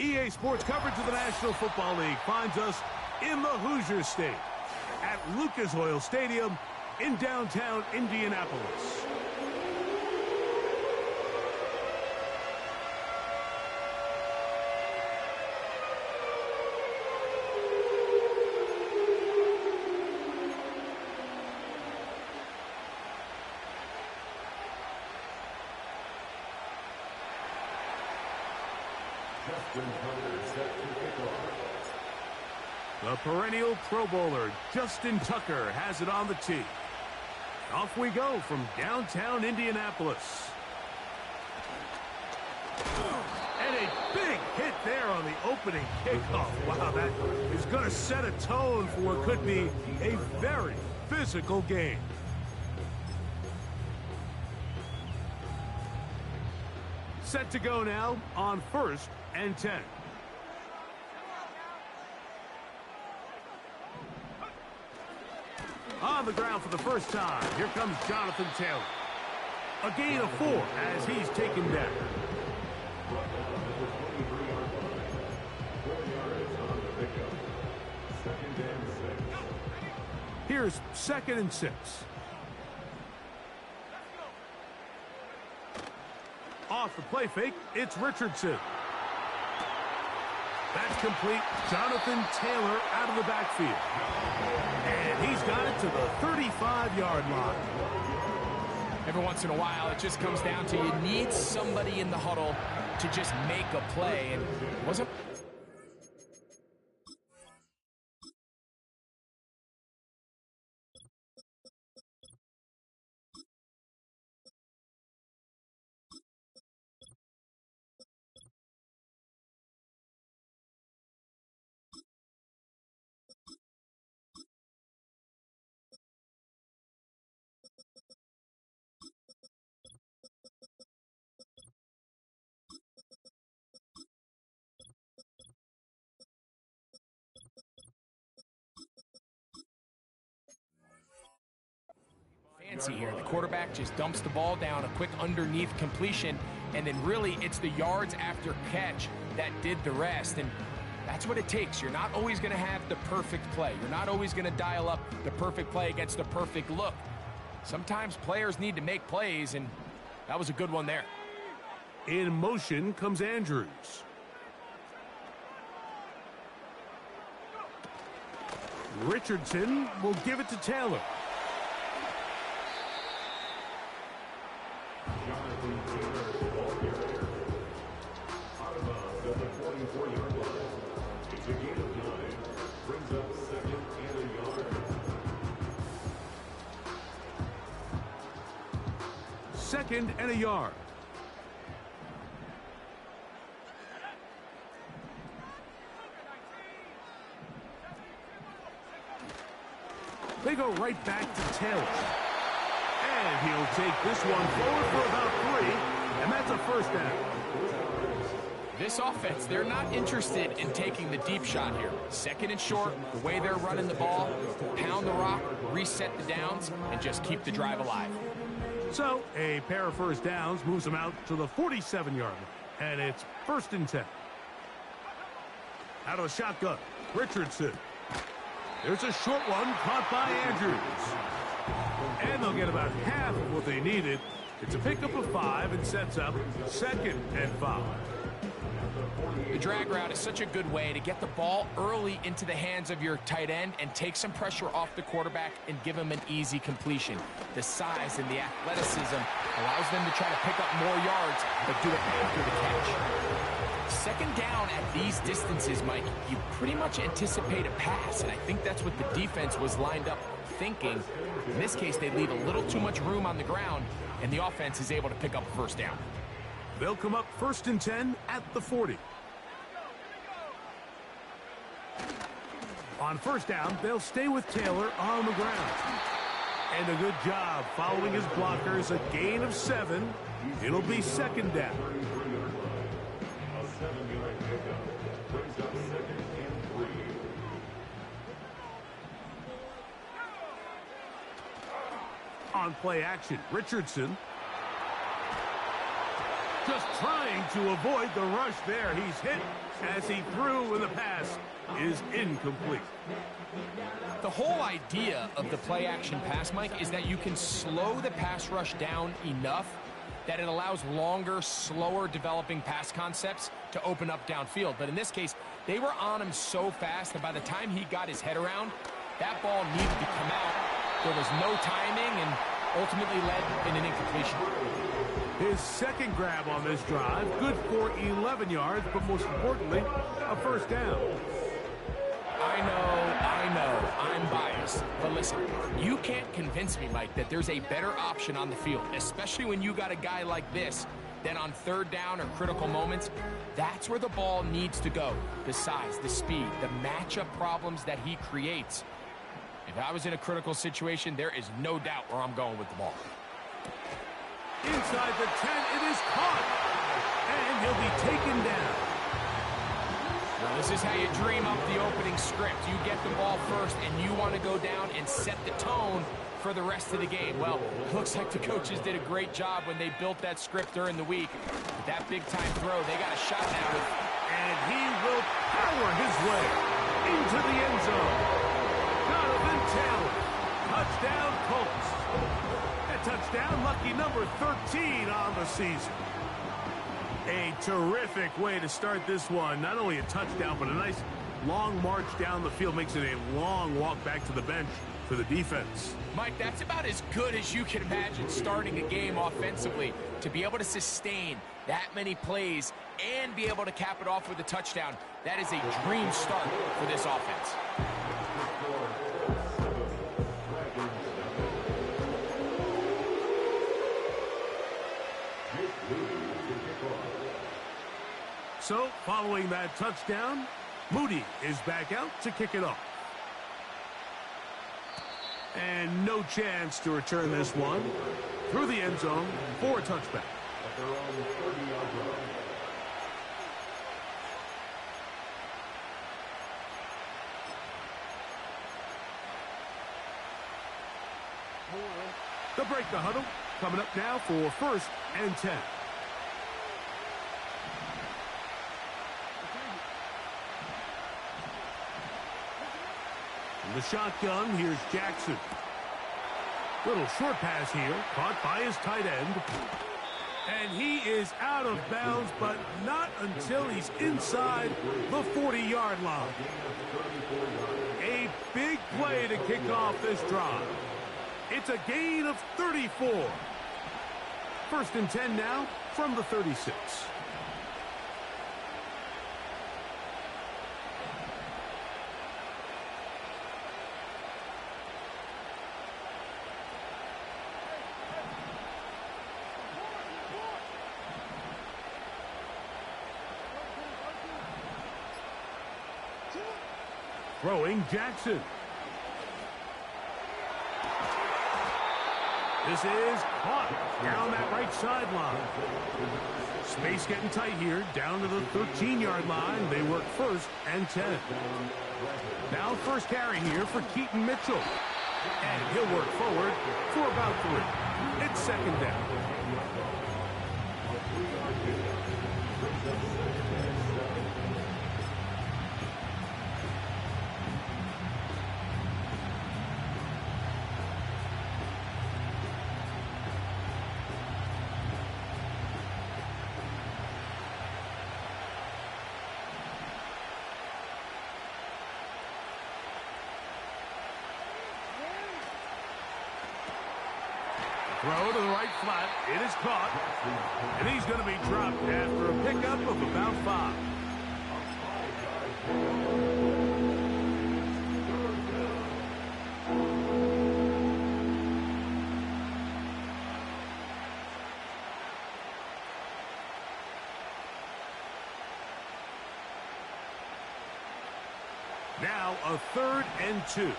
EA Sports coverage of the National Football League finds us in the Hoosier State at Lucas Oil Stadium in downtown Indianapolis. The perennial Pro Bowler, Justin Tucker, has it on the tee. Off we go from downtown Indianapolis. And a big hit there on the opening kickoff. Wow, that is going to set a tone for what could be a very physical game. Set to go now on 1st and 10. On the ground for the first time, here comes Jonathan Taylor. A gain of 4 as he's taken down. Here's 2nd and 6. Off the play fake, it's Richardson. That's complete. Jonathan Taylor out of the backfield. And he's got it to the 35-yard line. Every once in a while, it just comes down to you need somebody in the huddle to just make a play. And it wasn't... fancy here. The quarterback just dumps the ball down, a quick underneath completion, and then really it's the yards after catch that did the rest. And that's what it takes. You're not always going to have the perfect play. You're not always going to dial up the perfect play against the perfect look. Sometimes players need to make plays, and that was a good one there. In motion comes Andrews. Richardson will give it to Taylor. Second and a yard. They go right back to Taylor. And he'll take this one forward for about 3, and that's a first down. This offense, they're not interested in taking the deep shot here. 2nd and short, the way they're running the ball, pound the rock, reset the downs, and just keep the drive alive. So, a pair of first downs moves them out to the 47-yard line, and it's 1st and 10. Out of the shotgun, Richardson. There's a short one caught by Andrews. And they'll get about half of what they needed. It's a pickup of 5 and sets up 2nd and 5. The drag route is such a good way to get the ball early into the hands of your tight end and take some pressure off the quarterback and give him an easy completion. The size and the athleticism allows them to try to pick up more yards, but do it after the catch. 2nd down at these distances, Mike, you pretty much anticipate a pass, and I think that's what the defense was lined up thinking. In this case, they leave a little too much room on the ground, and the offense is able to pick up a first down. They'll come up 1st and 10 at the 40. On first down, they'll stay with Taylor on the ground. And a good job following his blockers, a gain of 7. It'll be 2nd down. On play action, Richardson. Just trying to avoid the rush there. He's hit as he threw, and the pass is incomplete. The whole idea of the play-action pass, Mike, is that you can slow the pass rush down enough that it allows longer, slower developing pass concepts to open up downfield. But in this case, they were on him so fast that by the time he got his head around, that ball needed to come out. There was no timing and ultimately led in an incompletion. His second grab on this drive, good for 11 yards, but most importantly, a first down. I know, I'm biased. But listen, you can't convince me, Mike, that there's a better option on the field, especially when you got a guy like this, than on third down or critical moments. That's where the ball needs to go. The size, the speed, the matchup problems that he creates. If I was in a critical situation, there is no doubt where I'm going with the ball. Inside the 10, it is caught, and he'll be taken down. Well, this is how you dream up the opening script. You get the ball first, and you want to go down and set the tone for the rest of the game. Well, looks like the coaches did a great job when they built that script during the week. With that big-time throw, they got a shot now. And he will power his way into the end zone. Jonathan Taylor, touchdown Colts. That touchdown, lucky number 13 on the season. A terrific way to start this one. Not only a touchdown, but a nice long march down the field. Makes it a long walk back to the bench for the defense. Mike, that's about as good as you can imagine starting a game offensively. To be able to sustain that many plays and be able to cap it off with a touchdown, that is a dream start for this offense. So, following that touchdown, Moody is back out to kick it off. And no chance to return this one through the end zone for a touchback. They'll break the huddle. Coming up now for 1st and 10. In the shotgun, here's Jackson. Little short pass here, caught by his tight end. And he is out of bounds, but not until he's inside the 40-yard line. A big play to kick off this drive. It's a gain of 34. 1st and 10 now from the 36. Throwing Jackson. This is caught down that right sideline. Space getting tight here, down to the 13-yard line. They work 1st and 10. Now 1st carry here for Keaton Mitchell. And he'll work forward for about 3. It's 2nd down. Throw to the right flat. It is caught. And he's going to be dropped after a pickup of about 5. Now a 3rd and 2.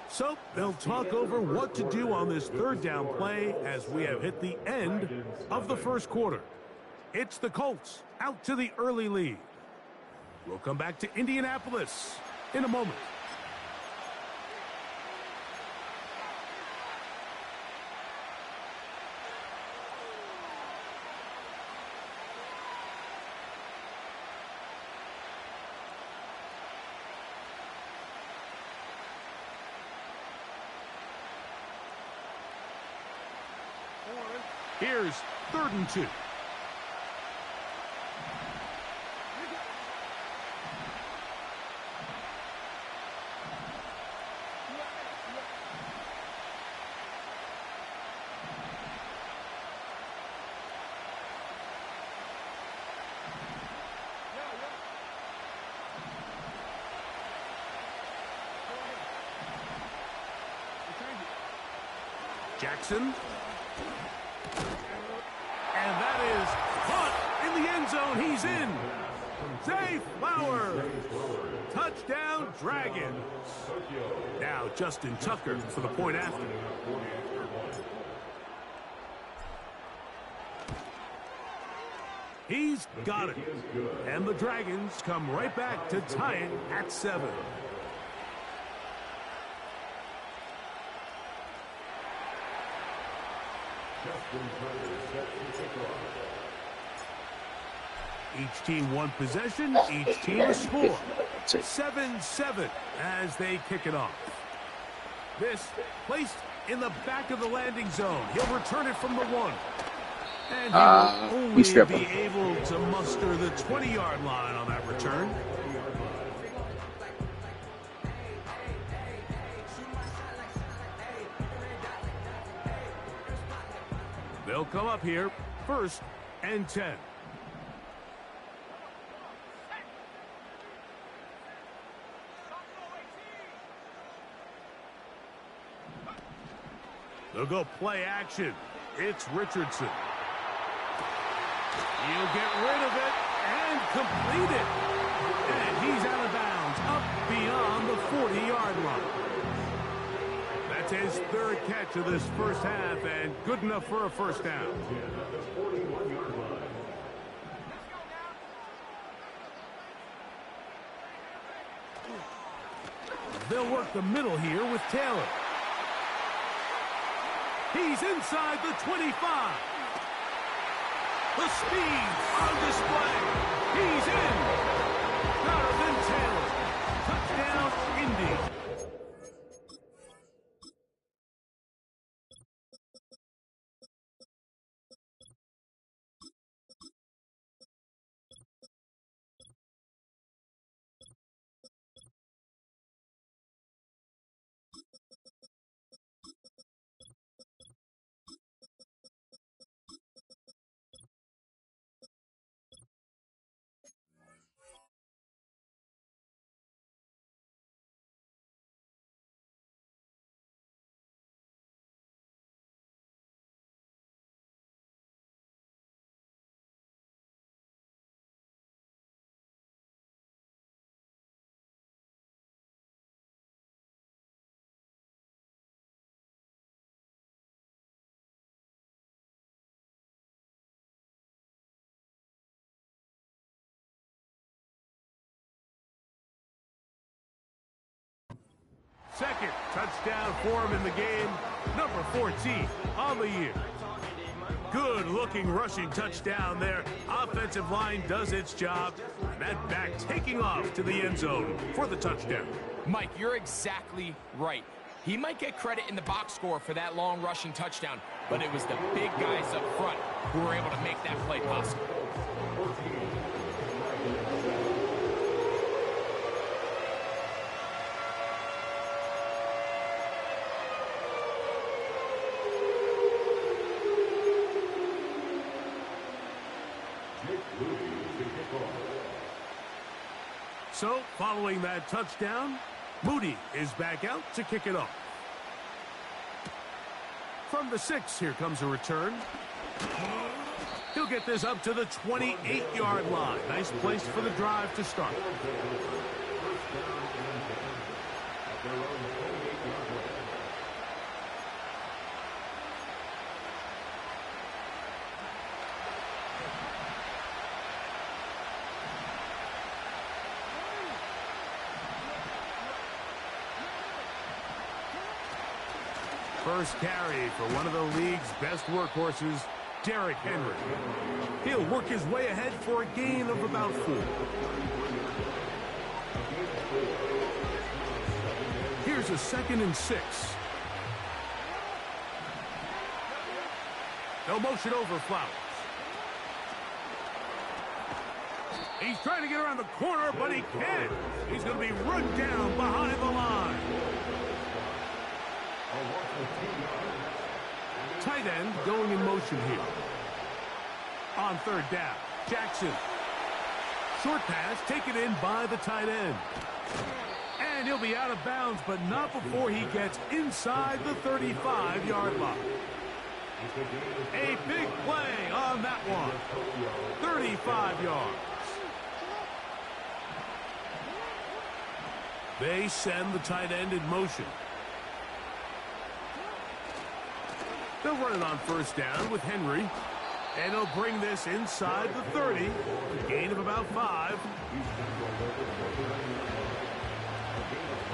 So they'll talk over what to do on this 3rd down play as we have hit the end of the 1st quarter. It's the Colts out to the early lead. We'll come back to Indianapolis in a moment. Here's 3rd and 2. Jackson. And that is caught in the end zone. He's in. Zay Flowers. Touchdown, Dragons. Now Justin Tucker for the point after. He's got it. And the Dragons come right back to tie it at 7. Each team one possession, each team a score. 7-7 as they kick it off. This placed in the back of the landing zone. He'll return it from the 1. And he will only be able to muster the 20-yard line on that return. They'll come up here, 1st and 10. They'll go play action. It's Richardson. He'll get rid of it and complete it. And he's out of bounds, up beyond the 40-yard line. That's his 3rd catch of this first half, and good enough for a first down. They'll work the middle here with Taylor. He's inside the 25. The speed on display. He's in. Jonathan Taylor. Touchdown, Indy. Second touchdown for him in the game. Number 14 on the year. Good-looking rushing touchdown there. Offensive line does its job. And that back taking off to the end zone for the touchdown. Mike, you're exactly right. He might get credit in the box score for that long rushing touchdown, but it was the big guys up front who were able to make that play possible. So, following that touchdown, Moody is back out to kick it off. From the 6, here comes a return. He'll get this up to the 28-yard line. Nice place for the drive to start. First carry for one of the league's best workhorses, Derrick Henry. He'll work his way ahead for a gain of about 4. Here's a 2nd and 6. They'll motion over Flowers. He's trying to get around the corner, but he can't. He's going to be run down behind the line. Tight end going in motion here. On third down, Jackson. Short pass taken in by the tight end. And he'll be out of bounds, but not before he gets inside the 35-yard line. A big play on that one. 35 yards. They send the tight end in motion. They'll run it on first down with Henry. And he'll bring this inside the 30. A gain of about 5.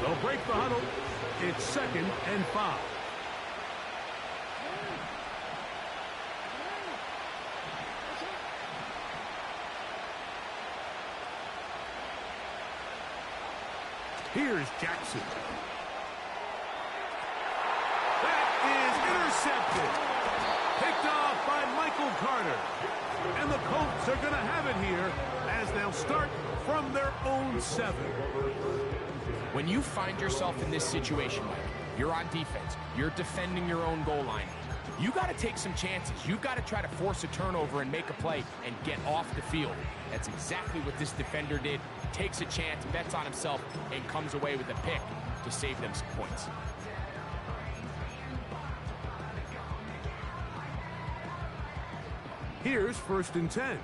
They'll break the huddle. It's 2nd and 5. Here's Jackson. That is intercepted. Picked off by Michael Carter. And the Colts are going to have it here as they'll start from their own 7. When you find yourself in this situation, Mike, you're on defense, you're defending your own goal line, you got to take some chances. You've got to try to force a turnover and make a play and get off the field. That's exactly what this defender did. Takes a chance, bets on himself, and comes away with a pick to save them some points. Here's 1st and 10.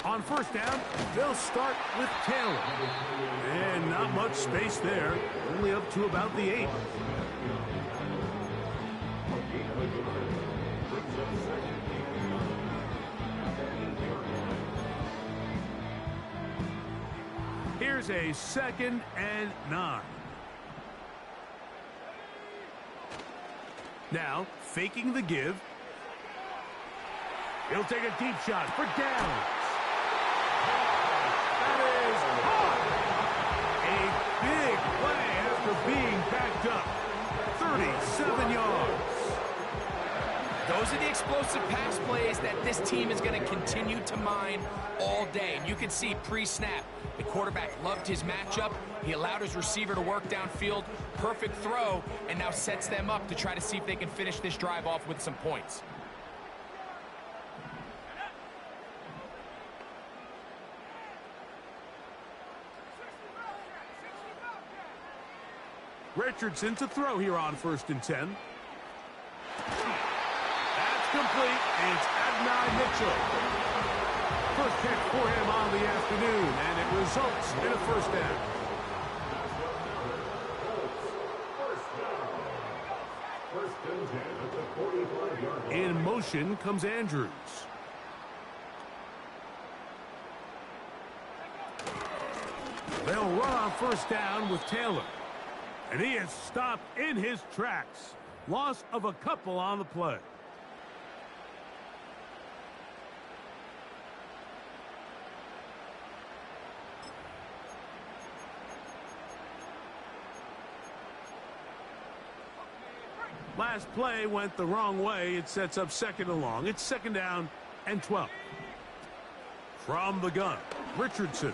On first down, they'll start with Taylor. And not much space there. Only up to about the 8. Here's a 2nd and 9. Now, faking the give. He'll take a deep shot for downs. That is caught. A big play after being backed up. 37 yards. Those are the explosive pass plays that this team is going to continue to mine all day. And you can see pre-snap, the quarterback loved his matchup. He allowed his receiver to work downfield. Perfect throw, and now sets them up to try to see if they can finish this drive off with some points. Richardson to throw here on 1st and 10. That's complete. It's Adonai Mitchell. First pick for him on the afternoon, and it results in a 1st down. In motion comes Andrews. They'll run on first down with Taylor. And he is stopped in his tracks. Loss of a couple on the play. Last play went the wrong way. It sets up 2nd and long. It's 2nd down and 12. From the gun, Richardson.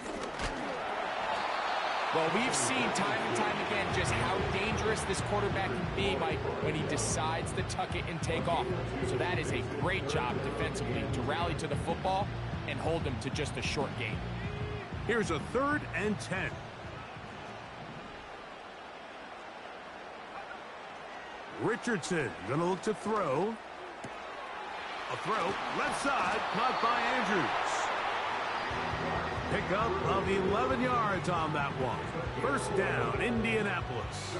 Well, we've seen time and time again just how dangerous this quarterback can be, Mike, when he decides to tuck it and take off. So that is a great job defensively to rally to the football and hold them to just a short gain. Here's a 3rd and 10. Richardson going to look to throw. A throw, left side, caught by Andrews. Pickup of 11 yards on that one. 1st down, Indianapolis.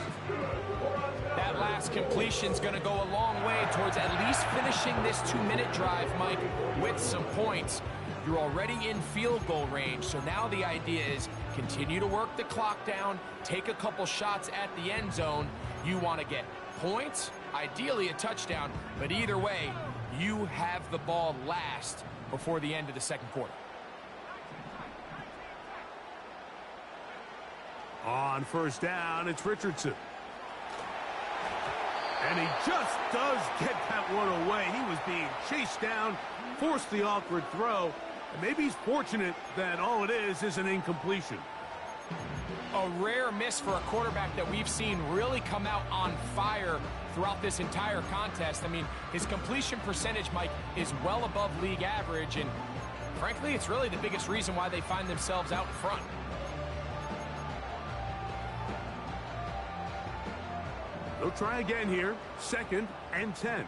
That last completion's going to go a long way towards at least finishing this 2-minute drive, Mike, with some points. You're already in field goal range, so now the idea is continue to work the clock down, take a couple shots at the end zone. You want to get points, ideally a touchdown, but either way, you have the ball last before the end of the 2nd quarter. On first down, it's Richardson. And he just does get that one away. He was being chased down, forced the awkward throw. And maybe he's fortunate that all it is an incompletion. A rare miss for a quarterback that we've seen really come out on fire throughout this entire contest. I mean, his completion percentage, Mike, is well above league average, and frankly, it's really the biggest reason why they find themselves out front. They'll try again here. 2nd and 10.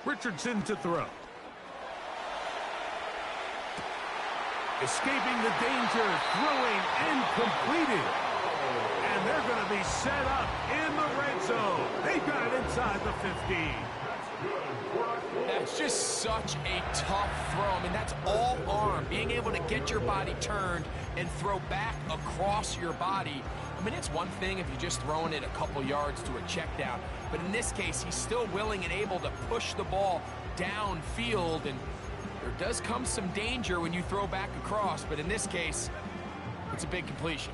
Richardson to throw. Escaping the danger, throwing and completing. And they're going to be set up in the red zone. They've got it inside the 15. That's just such a tough throw. I mean, that's all arm. Being able to get your body turned and throw back across your body. I mean, it's one thing if you're just throwing it a couple yards to a check down. But in this case, he's still willing and able to push the ball downfield. And there does come some danger when you throw back across. But in this case, it's a big completion.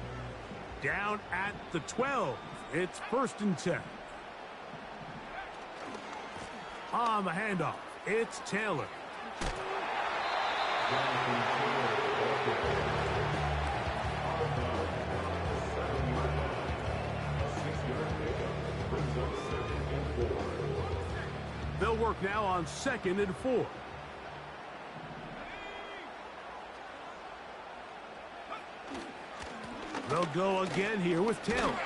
Down at the 12. It's 1st and 10. On the handoff, it's Taylor. They'll work now on 2nd and 4. They'll go again here with Taylor.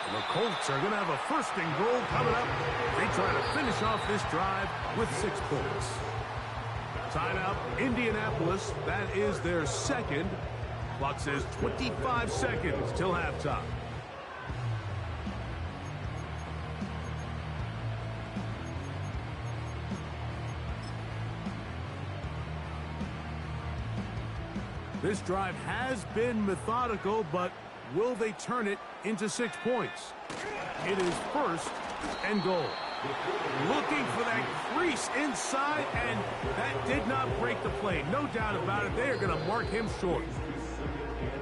And the Colts are going to have a 1st and goal coming up. They try to finish off this drive with 6 points. Timeout, Indianapolis. That is their 2nd. Clock says 25 seconds till halftime. This drive has been methodical, but will they turn it into 6 points? It is 1st and goal. Looking for that crease inside, and that did not break the play. No doubt about it, they are going to mark him short.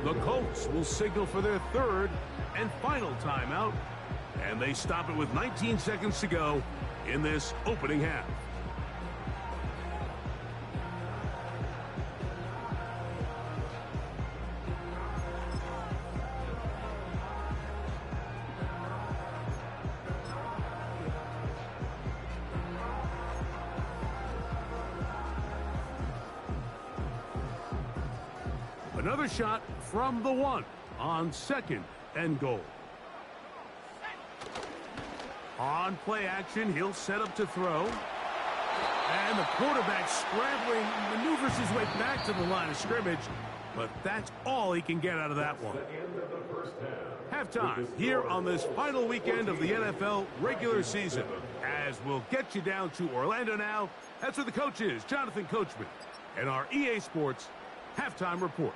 The Colts will signal for their 3rd and final timeout, and they stop it with 19 seconds to go in this opening half. Another shot from the 1 on 2nd and goal. On play action, he'll set up to throw. And the quarterback scrambling, maneuvers his way back to the line of scrimmage. But that's all he can get out of that one. Halftime here on this final weekend of the NFL regular season. As we'll get you down to Orlando now. That's where the coach is, Jonathan Coachman. And our EA Sports halftime report.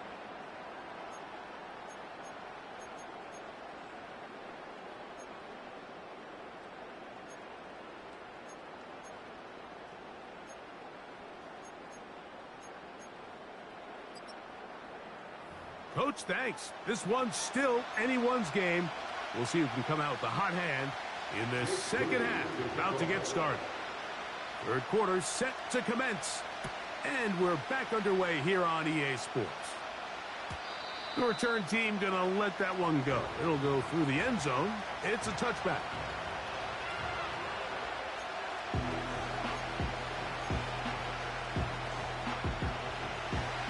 Coach, thanks. This one's still anyone's game. We'll see who can come out with the hot hand in this 2nd half. About to get started. 3rd quarter set to commence. And we're back underway here on EA Sports. The return team going to let that one go. It'll go through the end zone. It's a touchback.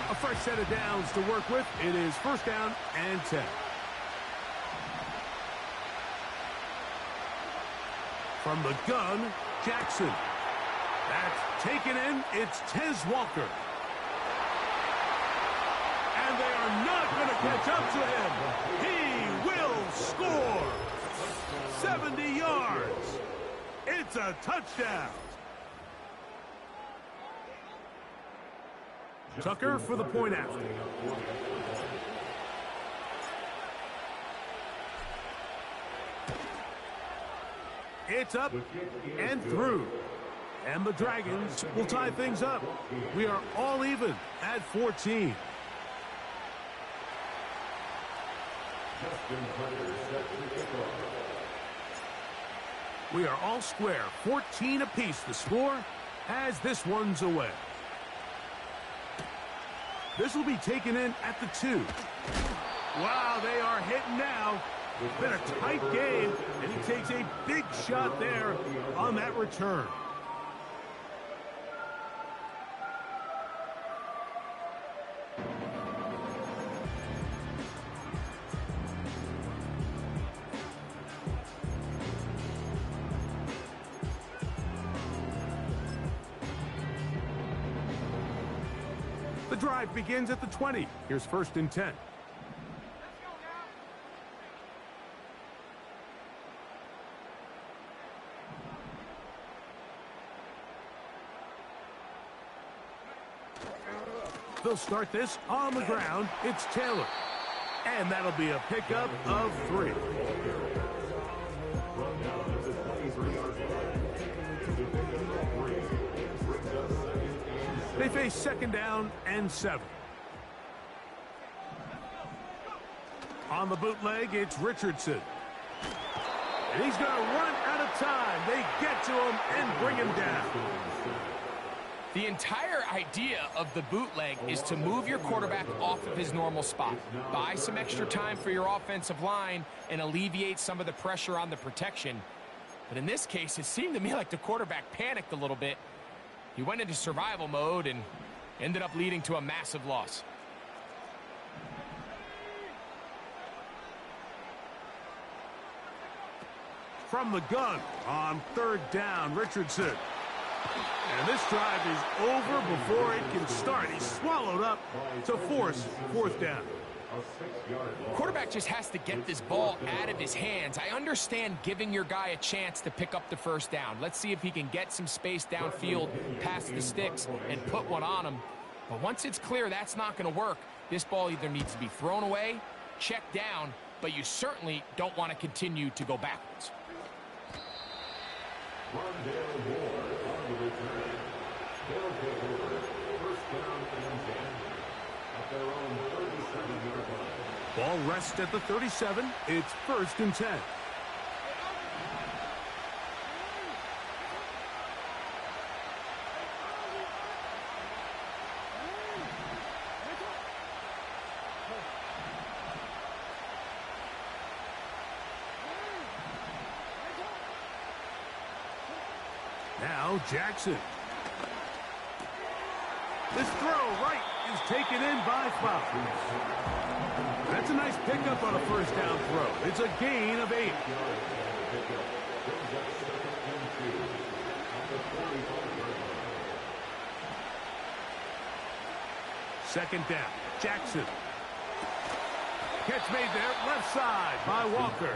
A fresh set of downs to work with. It is 1st down and 10. From the gun, Jackson. That's taken in. It's Tez Walker. And they are not going to catch up to him. He will score. 70 yards. It's a touchdown. Tucker for the point after. It's up and through. And the Dragons will tie things up. We are all even at 14. We are all square, 14 apiece the score as this one's away. This will be taken in at the 2. Wow, they are hitting now. It's been a tight game, and he takes a big shot there on that return. The drive begins at the 20. Here's 1st and 10. They'll start this on the ground. It's Taylor. And that'll be a pickup of 3. They face 2nd down and 7. On the bootleg, it's Richardson. And he's going to run out of time. They get to him and bring him down. The entire idea of the bootleg is to move your quarterback off of his normal spot. Buy some extra time for your offensive line and alleviate some of the pressure on the protection. But in this case, it seemed to me like the quarterback panicked a little bit. He went into survival mode and ended up leading to a massive loss. From the gun on 3rd down, Richardson. And this drive is over before it can start. He's swallowed up to force 4th down. Quarterback just has to get this ball out of his hands. I understand giving your guy a chance to pick up the 1st down. Let's see if he can get some space downfield past the sticks and put one on him. But once it's clear that's not going to work, this ball either needs to be thrown away, checked down, but you certainly don't want to continue to go backwards. Ball rests at the 37. It's 1st and 10. Now Jackson. This throw right is taken in by Flowers. That's a nice pickup on a 1st down throw. It's a gain of 8. Second down. Jackson. Catch made there, left side by Walker.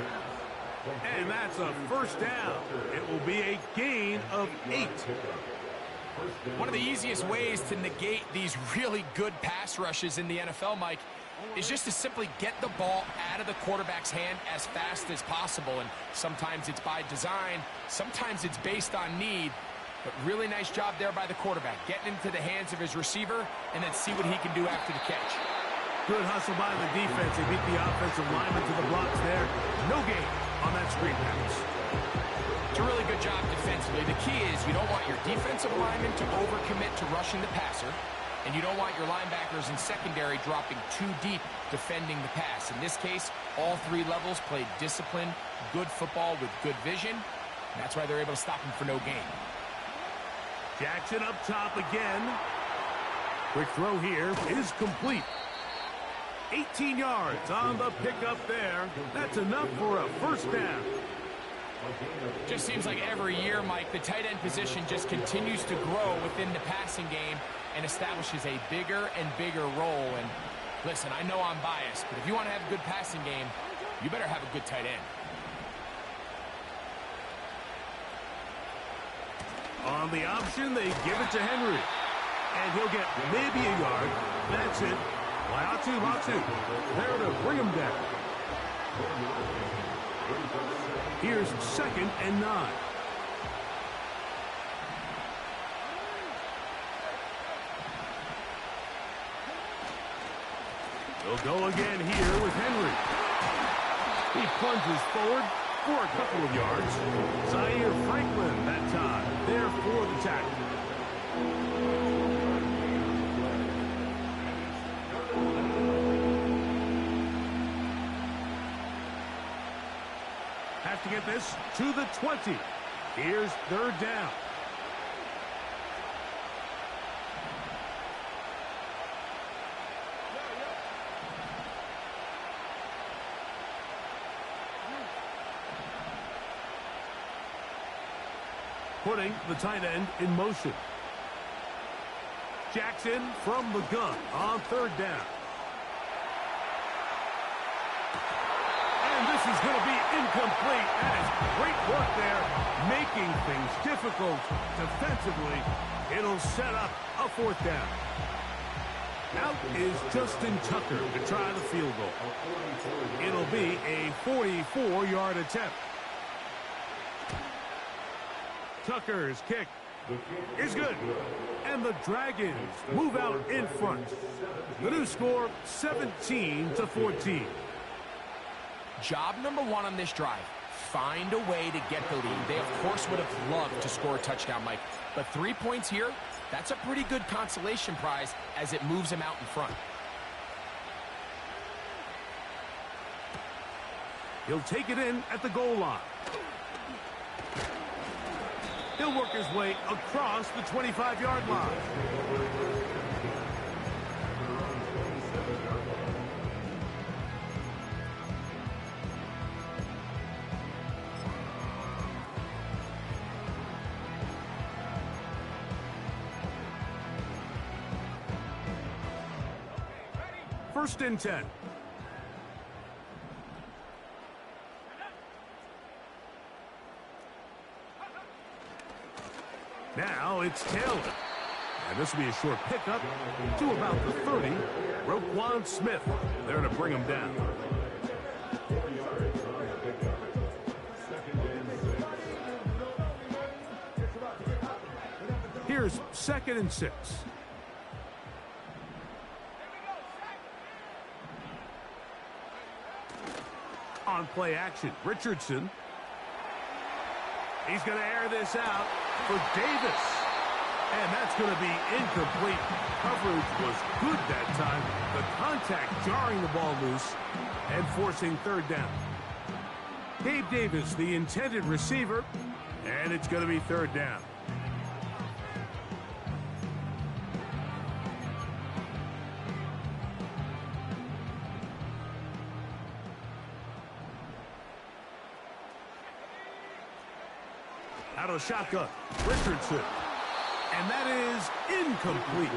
And that's a 1st down. It will be a gain of 8. One of the easiest ways to negate these really good pass rushes in the NFL, Mike, is just to simply get the ball out of the quarterback's hand as fast as possible. And sometimes it's by design, sometimes it's based on need. But really nice job there by the quarterback, getting into the hands of his receiver and then see what he can do after the catch. Good hustle by the defense. They beat the offensive lineman to the blocks there. No gain on that screen pass. It's a really good job defensively. The key is you don't want your defensive lineman to overcommit to rushing the passer, and you don't want your linebackers in secondary dropping too deep defending the pass. In this case, all 3 levels played disciplined, good football with good vision, and that's why they're able to stop him for no gain. Jackson up top again. Quick throw here is complete. 18 yards on the pickup there. That's enough for a 1st down. Just seems like every year, Mike, the tight end position just continues to grow within the passing game and establishes a bigger and bigger role. And listen, I know I'm biased, but if you want to have a good passing game, you better have a good tight end. On the option, they give it to Henry. And he'll get maybe a yard. That's it. Latu. There to bring him down. Here's 2nd and 9. They'll go again here with Henry. He plunges forward for a couple of yards. Zaire Franklin that time, there for the tackle. Have to get this to the 20. Here's third down. Putting the tight end in motion. Jackson from the gun on third down. And this is going to be incomplete. That is great work there, making things difficult defensively. It'll set up a fourth down. Out is Justin Tucker to try the field goal. It'll be a 44-yard attempt. Tucker's kick is good. And the Dragons move out in front. The new score, 17-14. Job number one on this drive, find a way to get the lead. They, of course, would have loved to score a touchdown, Mike. But 3 points here, that's a pretty good consolation prize as it moves them out in front. He'll take it in at the goal line. He'll work his way across the 25-yard line. First and 10. Now it's Taylor. And this will be a short pickup to about the 30. Roquan Smith there to bring him down. Here's 2nd and 6. On play action, Richardson. He's going to air this out for Davis. And that's going to be incomplete. Coverage was good that time. The contact jarring the ball loose and forcing third down. Gabe Davis, the intended receiver, and it's going to be third down. Out of shotgun, Richardson. And that is incomplete.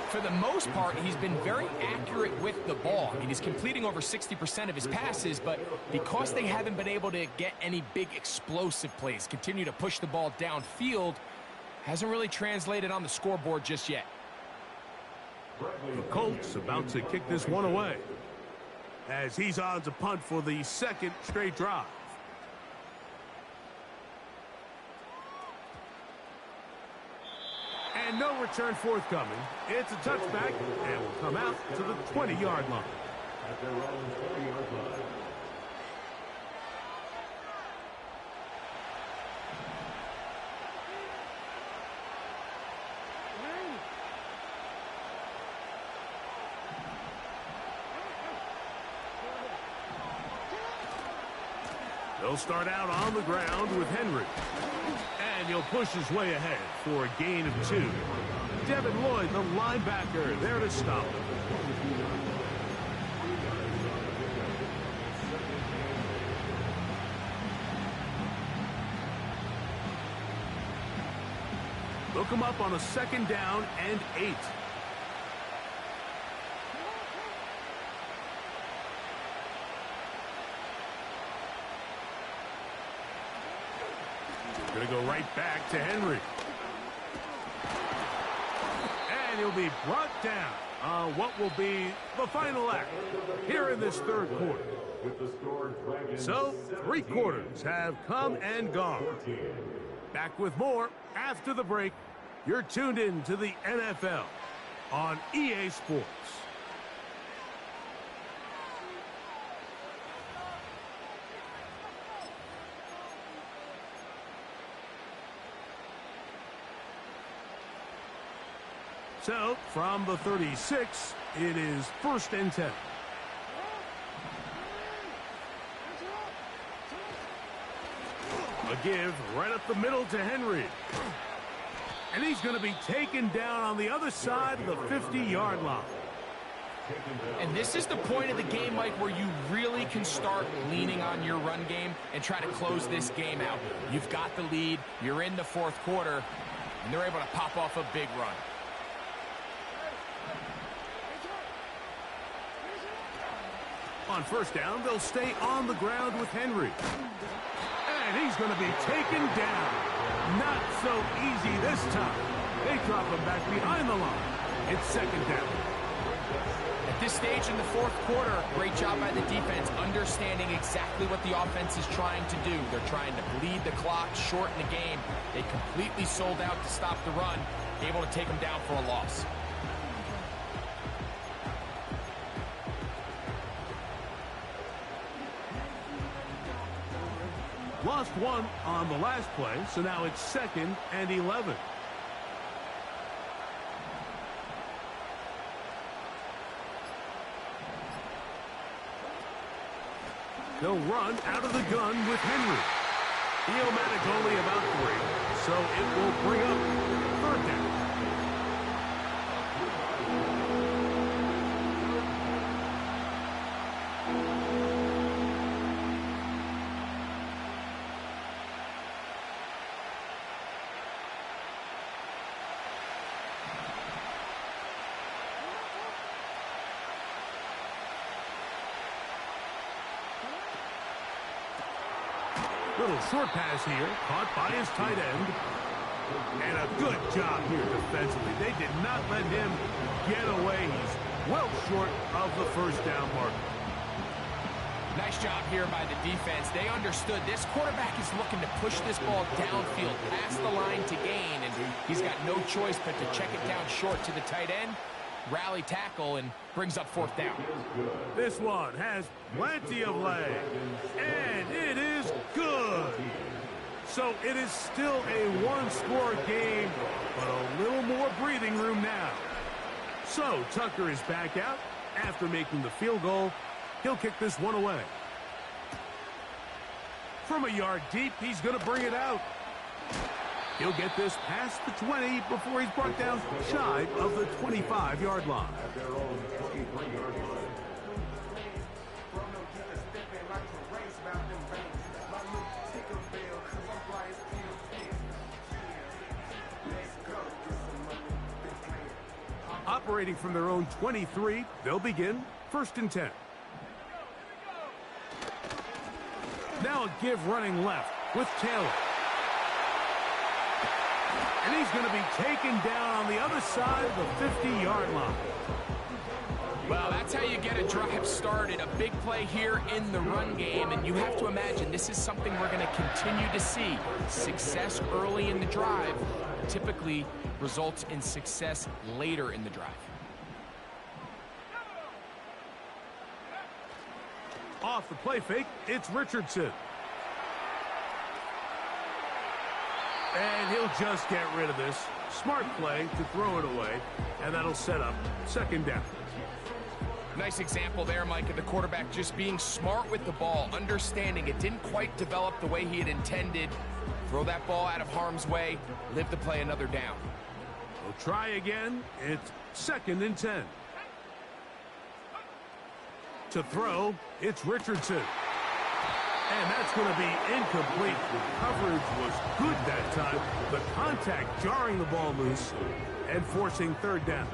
For the most part, he's been very accurate with the ball. I mean, he's completing over 60% of his passes, but because they haven't been able to get any big explosive plays, continue to push the ball downfield, hasn't really translated on the scoreboard just yet. The Colts about to kick this one away as he's on to punt for the second straight drive. And no return forthcoming. It's a touchback and will come out to the 20-yard line. At their own 20-yard line. They'll start out on the ground with Henry. And he'll push his way ahead for a gain of 2. Devin Lloyd, the linebacker, there to stop him. Look him up on a 2nd down and 8. Going to go right back to Henry. And he'll be brought down on what will be the final act here in this third quarter. So, 3 quarters have come and gone. Back with more after the break. You're tuned in to the NFL on EA Sports. So, from the 36, it is 1st and 10. A give right up the middle to Henry. And he's going to be taken down on the other side of the 50-yard line. And this is the point of the game, Mike, where you really can start leaning on your run game and try to close this game out. You've got the lead, you're in the 4th quarter, and they're able to pop off a big run. On 1st down, they'll stay on the ground with Henry. And he's going to be taken down. Not so easy this time. They drop him back behind the line. It's 2nd down. At this stage in the 4th quarter, great job by the defense, understanding exactly what the offense is trying to do. They're trying to bleed the clock, shorten the game. They completely sold out to stop the run, able to take them down for a loss. Lost one on the last play, so now it's 2nd and 11. They'll run out of the gun with Henry. He'll manage only about 3, so it will bring up 3rd down. Little short pass here, caught by his tight end. And a good job here defensively. They did not let him get away. He's well short of the 1st down mark. Nice job here by the defense. They understood this quarterback is looking to push this ball downfield, past the line to gain, and he's got no choice but to check it down short to the tight end, rally tackle, and brings up 4th down. This one has plenty of leg, and it is good. So it is still a 1-score game, but a little more breathing room now. So Tucker is back out after making the field goal. He'll kick this one away. From a yard deep, he's going to bring it out. He'll get this past the 20 before he's brought down shy of the 25-yard line. Operating from their own 23, they'll begin 1st and 10. Now a give running left with Taylor. And he's going to be taken down on the other side of the 50-yard line. Well, that's how you get a drive started. A big play here in the run game, and you have to imagine this is something we're going to continue to see. Success early in the drive typically results in success later in the drive. Off the play fake, it's Richardson. And he'll just get rid of this. Smart play to throw it away, and that'll set up 2nd down. Nice example there, Mike, of the quarterback just being smart with the ball, understanding it didn't quite develop the way he had intended. Throw that ball out of harm's way, live to play another down. We'll try again. It's 2nd and 10. To throw, it's Richardson. And that's going to be incomplete. The coverage was good that time. The contact jarring the ball loose and forcing 3rd down.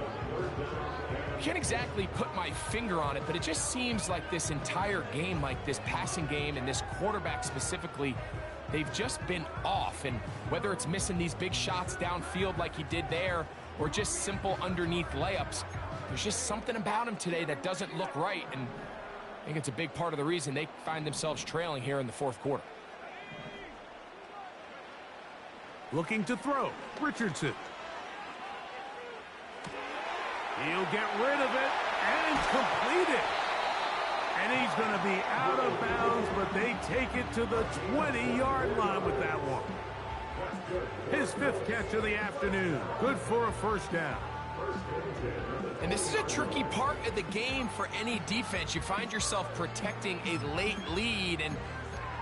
Can't exactly put my finger on it, but it just seems like this entire game, like this passing game and this quarterback specifically, they've just been off. And whether it's missing these big shots downfield like he did there or just simple underneath layups, there's just something about him today that doesn't look right. And I think it's a big part of the reason they find themselves trailing here in the 4th quarter. Looking to throw, Richardson. He'll get rid of it and complete it. And he's going to be out of bounds, but they take it to the 20-yard line with that one. His 5th catch of the afternoon. Good for a 1st down. And this is a tricky part of the game for any defense. You find yourself protecting a late lead, and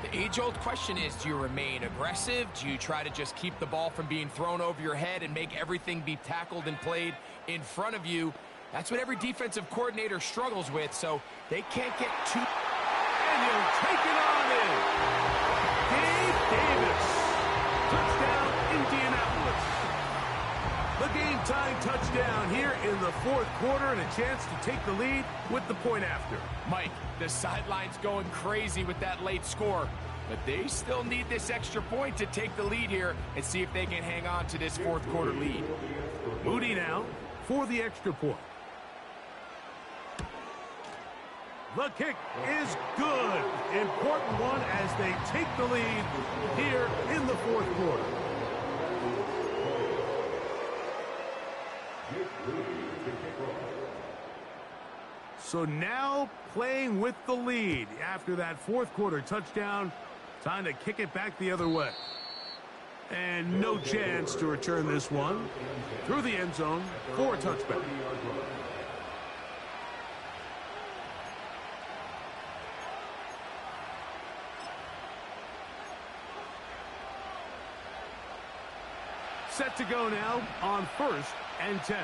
the age-old question is, do you remain aggressive? Do you try to just keep the ball from being thrown over your head and make everything be tackled and played in front of you? That's what every defensive coordinator struggles with, so they can't get too... And he'll take it on in. Gabe Davis. Touchdown, Indianapolis. The game-tying touchdown here in the fourth quarter, and a chance to take the lead with the point after. Mike, the sideline's going crazy with that late score, but they still need this extra point to take the lead here and see if they can hang on to this fourth quarter lead. Moody now for the extra point. The kick is good. Important one as they take the lead here in the fourth quarter. So now playing with the lead after that fourth quarter touchdown. Time to kick it back the other way. And no chance to return this one through the end zone for a touchback. Set to go now on 1st and 10.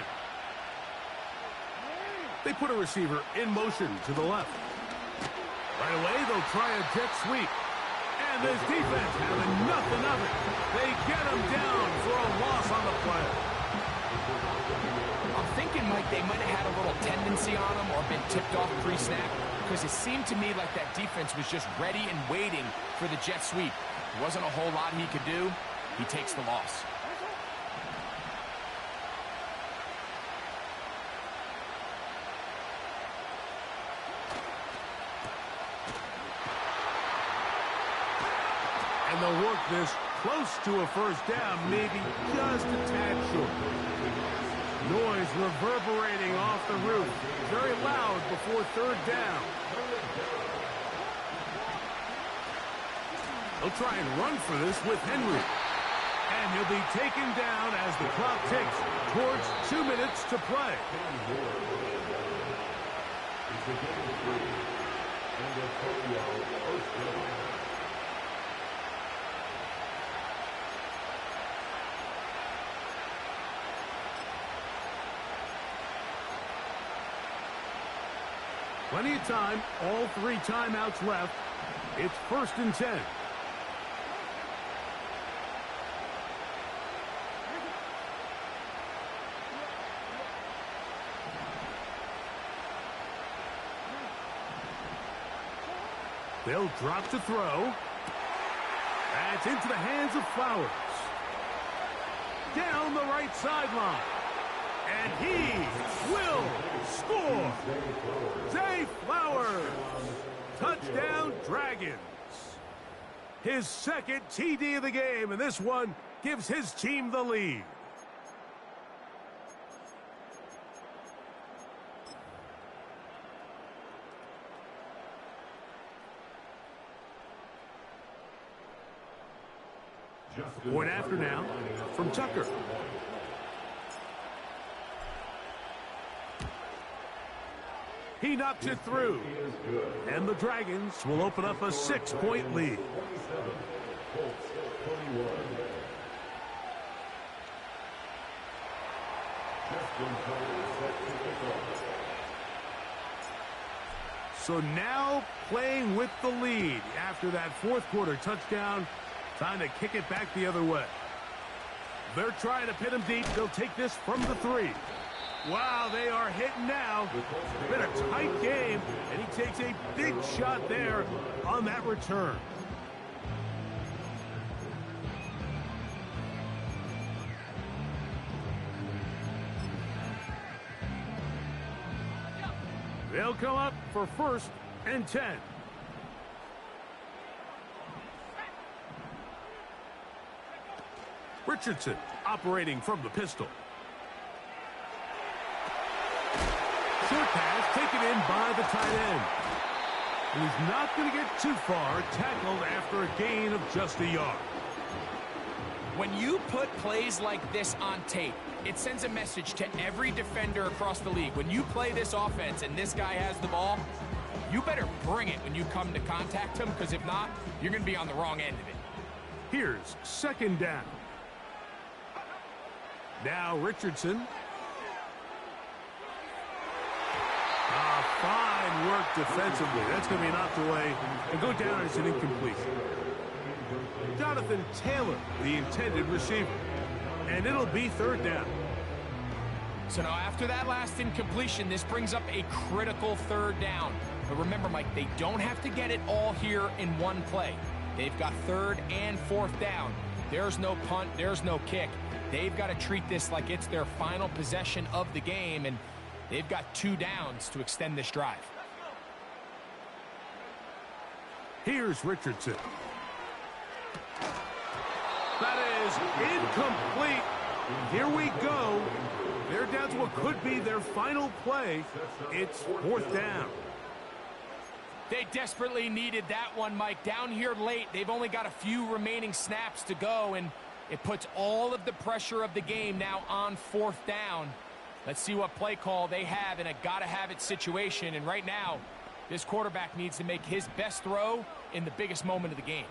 They put a receiver in motion to the left. Right away, they'll try a jet sweep. And this defense having nothing of it. They get him down for a loss on the play. I'm thinking, Mike, they might have had a little tendency on him or been tipped off pre-snap, because it seemed to me like that defense was just ready and waiting for the jet sweep. There wasn't a whole lot he could do. He takes the loss. And they'll work this close to a first down, maybe just a tad short. Noise reverberating off the roof. Very loud before third down. They'll try and run for this with Henry. And he'll be taken down as the clock ticks towards 2 minutes to play. Plenty of time, all 3 timeouts left. It's 1st and 10. They'll drop to throw. That's into the hands of Flowers. Down the right sideline. And he will score. Zay Flowers. Touchdown, Dragons. His second TD of the game, and this one gives his team the lead. Point after now from Tucker. He knocks it through. And the Dragons will open up a 6-point lead. So now playing with the lead after that fourth quarter touchdown. Time to kick it back the other way. They're trying to pin him deep. They'll take this from the 3. Wow, they are hitting now. Been a tight game, and he takes a big shot there on that return. They'll come up for 1st and 10. Richardson operating from the pistol. Short pass taken in by the tight end. And he's not going to get too far, tackled after a gain of just a yard. When you put plays like this on tape, it sends a message to every defender across the league. When you play this offense and this guy has the ball, you better bring it when you come to contact him, because if not, you're going to be on the wrong end of it. Here's second down. Now Richardson. Fine work defensively. That's going to be knocked away and go down as an incompletion. Jonathan Taylor, the intended receiver. And it'll be third down. So now after that last incompletion, this brings up a critical third down. But remember, Mike, they don't have to get it all here in one play. They've got third and fourth down. There's no punt, there's no kick. They've got to treat this like it's their final possession of the game, and they've got 2 downs to extend this drive. Here's Richardson. That is incomplete. Here we go. They're down to what could be their final play. It's fourth down. They desperately needed that one, Mike. Down here late, they've only got a few remaining snaps to go, and it puts all of the pressure of the game now on fourth down. Let's see what play call they have in a gotta-have-it situation. And right now, this quarterback needs to make his best throw in the biggest moment of the game.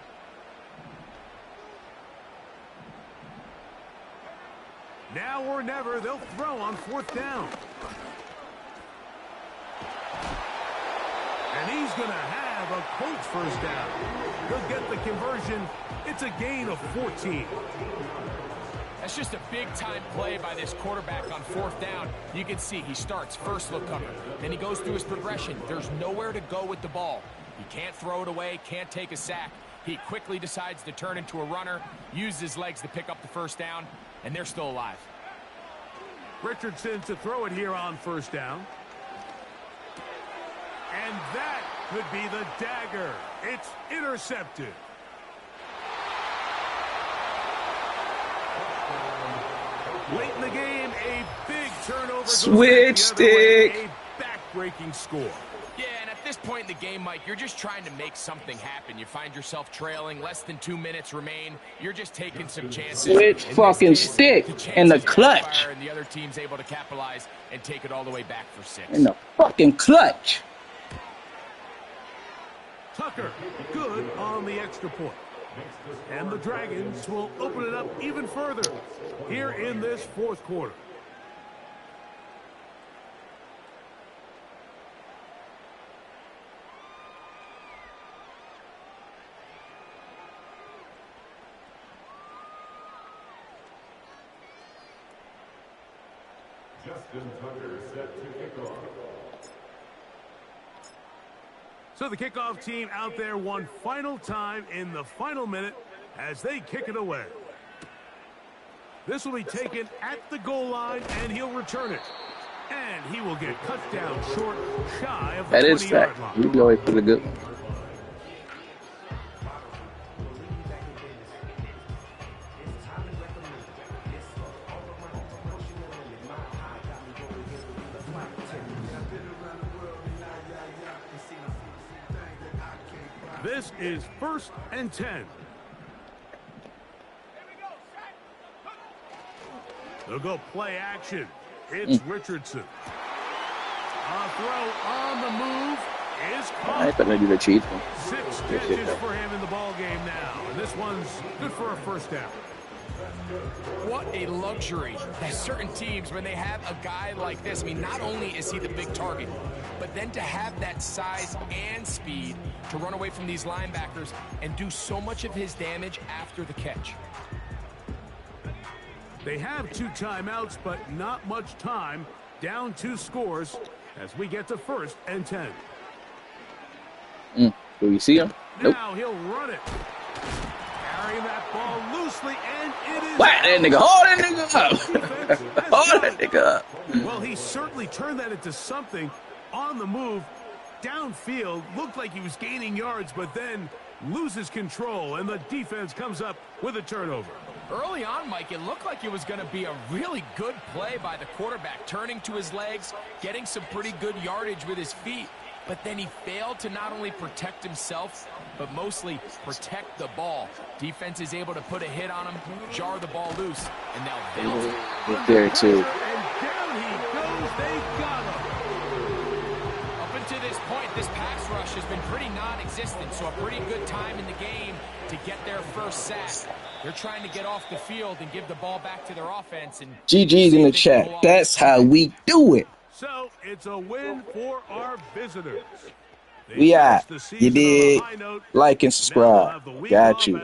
Now or never, they'll throw on fourth down. And he's going to have a Colts first down. He'll get the conversion. It's a gain of 14. That's just a big-time play by this quarterback on fourth down. You can see he starts first look cover. Then he goes through his progression. There's nowhere to go with the ball. He can't throw it away, can't take a sack. He quickly decides to turn into a runner, use his legs to pick up the first down, and they're still alive. Richardson to throw it here on first down. And that could be the dagger. It's intercepted. Late in the game, a big turnover. Switch stick. A back-breaking score. Yeah, and at this point in the game, Mike, you're just trying to make something happen. You find yourself trailing, less than 2 minutes remain. You're just taking some chances. Switch fucking stick in the clutch. And the other team's able to capitalize and take it all the way back for 6. In the fucking clutch. Tucker, good on the extra point. And the Dragons will open it up even further here in this fourth quarter. Justin Tucker set to kick off. So the kickoff team out there one final time in the final minute as they kick it away. This will be taken at the goal line, and he'll return it. And he will get cut down short, shy of the 20-yard line. You go for the good one. This is 1st and 10. They'll go play action. It's Richardson. A throw on the move is caught. I thought maybe the cheat. 6 catches for him in the ball game now. And this one's good for a first down. What a luxury that certain teams, when they have a guy like this, I mean, not only is he the big target, but then to have that size and speed to run away from these linebackers and do so much of his damage after the catch. They have 2 timeouts, but not much time. Down 2 scores as we get to 1st and 10. Do we see him? Nope. Now he'll run it. Carrying that ball loosely, and it is... Whack that nigga. Hold that nigga up. Hold that nigga up. Well, he certainly turned that into something on the move. Downfield, looked like he was gaining yards, but then loses control, and the defense comes up with a turnover. Early on, Mike, it looked like it was going to be a really good play by the quarterback, turning to his legs, getting some pretty good yardage with his feet. but then he failed to not only protect himself, but mostly protect the ball. Defense is able to put a hit on him, jar the ball loose, and now they'll there too. And down he goes. They got him. Up until this point, this pass rush has been pretty non-existent, so a pretty good time in the game to get their first sack. They're trying to get off the field and give the ball back to their offense. And GG's in the chat. That's how we do it. So it's a win for our visitors. We out. You did. Like and subscribe. Got you.